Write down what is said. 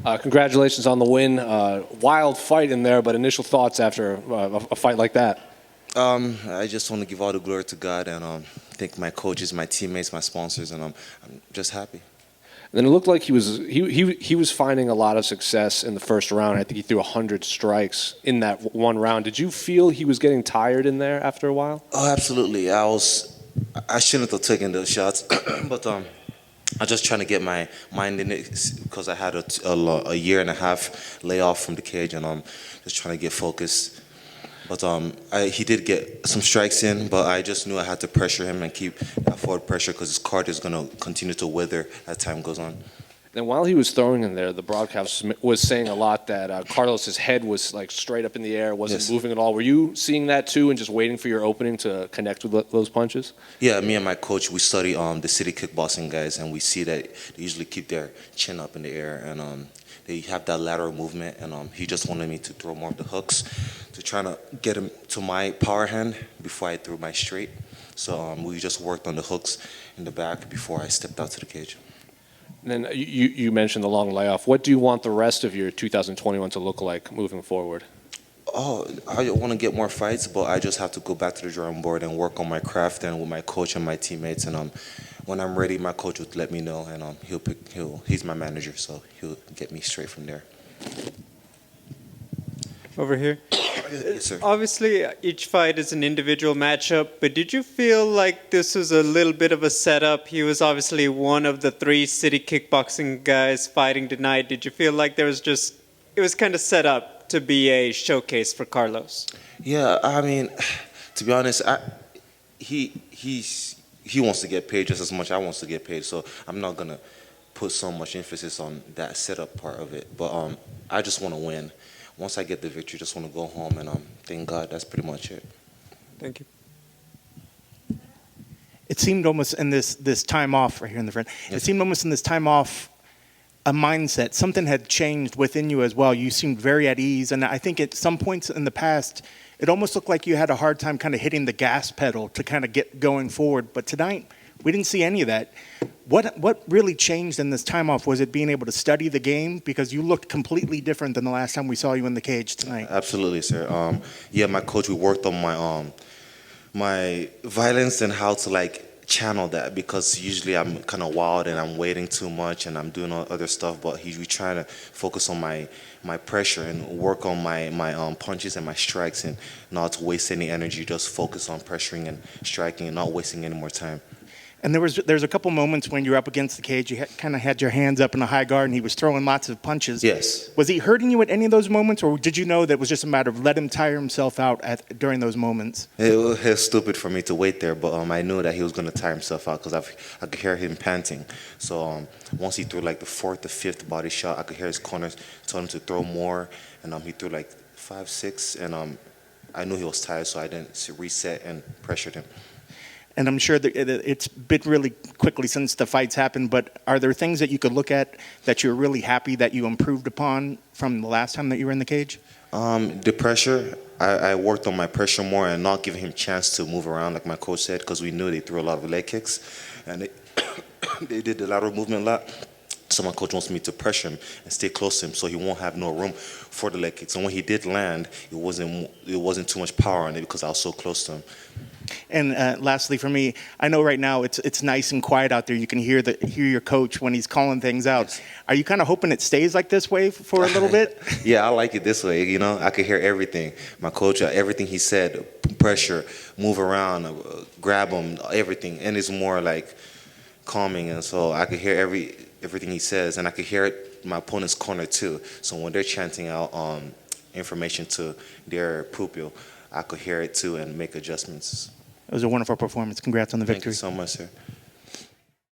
Congratulations on the win. Wild fight in there, but initial thoughts after a fight like that? I just want to give all the glory to God and thank my coaches, my teammates, my sponsors, and I'm just happy. And then it looked like he was finding a lot of success in the first round. I think he threw 100 strikes in that one round. Did you feel he was getting tired in there after a while? Oh, absolutely. I shouldn't have taken those shots, but I'm just trying to get my mind in it because I had a year and a half layoff from the cage, and I'm just trying to get focused. But he did get some strikes in, but I just knew I had to pressure him and keep that forward pressure because his card is going to continue to wither as time goes on. And while he was throwing in there, the broadcast was saying a lot that Carlos's head was like straight up in the air, wasn't moving at all. Were you seeing that too and just waiting for your opening to connect with those punches? Yeah, me and my coach, we study the city kickboxing guys, and we see that they usually keep their chin up in the air, and they have that lateral movement, and he just wanted me to throw more of the hooks to try to get him to my power hand before I threw my straight. So we just worked on the hooks in the back before I stepped out to the cage. And then you mentioned the long layoff. What do you want the rest of your 2021 to look like moving forward? Oh, I want to get more fights, but I just have to go back to the drawing board and work on my craft and with my coach and my teammates. And when I'm ready, my coach will let me know, and he's my manager, so he'll get me straight from there. Over here. Yes, sir. Obviously, each fight is an individual matchup, but did you feel like this was a little bit of a setup? He was obviously one of the 3 city kickboxing guys fighting tonight. Did you feel like it was kind of set up to be a showcase for Carlos? Yeah, I mean, to be honest, he wants to get paid just as much as I wants to get paid, so I'm not gonna put so much emphasis on that setup part of it. But I just want to win. Once I get the victory, just want to go home and thank God. That's pretty much it. Thank you. It seemed almost in this time off right here in the front. Yes. It seemed almost in this time off, a mindset, something had changed within you as well. You seemed very at ease, and I think at some points in the past, it almost looked like you had a hard time kind of hitting the gas pedal to kind of get going forward. But tonight, we didn't see any of that. What really changed in this time off? Was it being able to study the game? Because you looked completely different than the last time we saw you in the cage tonight. Absolutely, sir. Yeah, my coach, we worked on my violence and how to channel that, because usually I'm kind of wild and I'm waiting too much and I'm doing other stuff, but we trying to focus on my pressure and work on my punches and my strikes and not to waste any energy, just focus on pressuring and striking and not wasting any more time. And there's a couple moments when you were up against the cage, you kind of had your hands up in a high guard and he was throwing lots of punches. Yes. Was he hurting you at any of those moments, or did you know that it was just a matter of let him tire himself out during those moments? It was stupid for me to wait there, but I knew that he was going to tire himself out because I could hear him panting. So once he threw the 4th or 5th body shot, I could hear his corners told him to throw more, and he threw 5, 6, and I knew he was tired, so I didn't reset and pressured him. And I'm sure that it's been really quickly since the fights happened, but are there things that you could look at that you're really happy that you improved upon from the last time that you were in the cage? The pressure, I worked on my pressure more and not giving him a chance to move around, like my coach said, because we knew they threw a lot of leg kicks, and they did the lateral movement a lot. So my coach wants me to pressure him and stay close to him so he won't have no room for the leg kicks. And when he did land, it wasn't too much power on it because I was so close to him. And lastly, for me, I know right now it's nice and quiet out there. You can hear your coach when he's calling things out. Yes. Are you kind of hoping it stays like this way for a little bit? Yeah, I like it this way. I could hear everything. My coach, everything he said, pressure, move around, grab him, everything. And it's more calming. And so I could hear everything he says, and I could hear it my opponent's corner too. So when they're chanting out information to their pupil, I could hear it too and make adjustments. It was a wonderful performance. Congrats on the victory. Thank you so much, sir.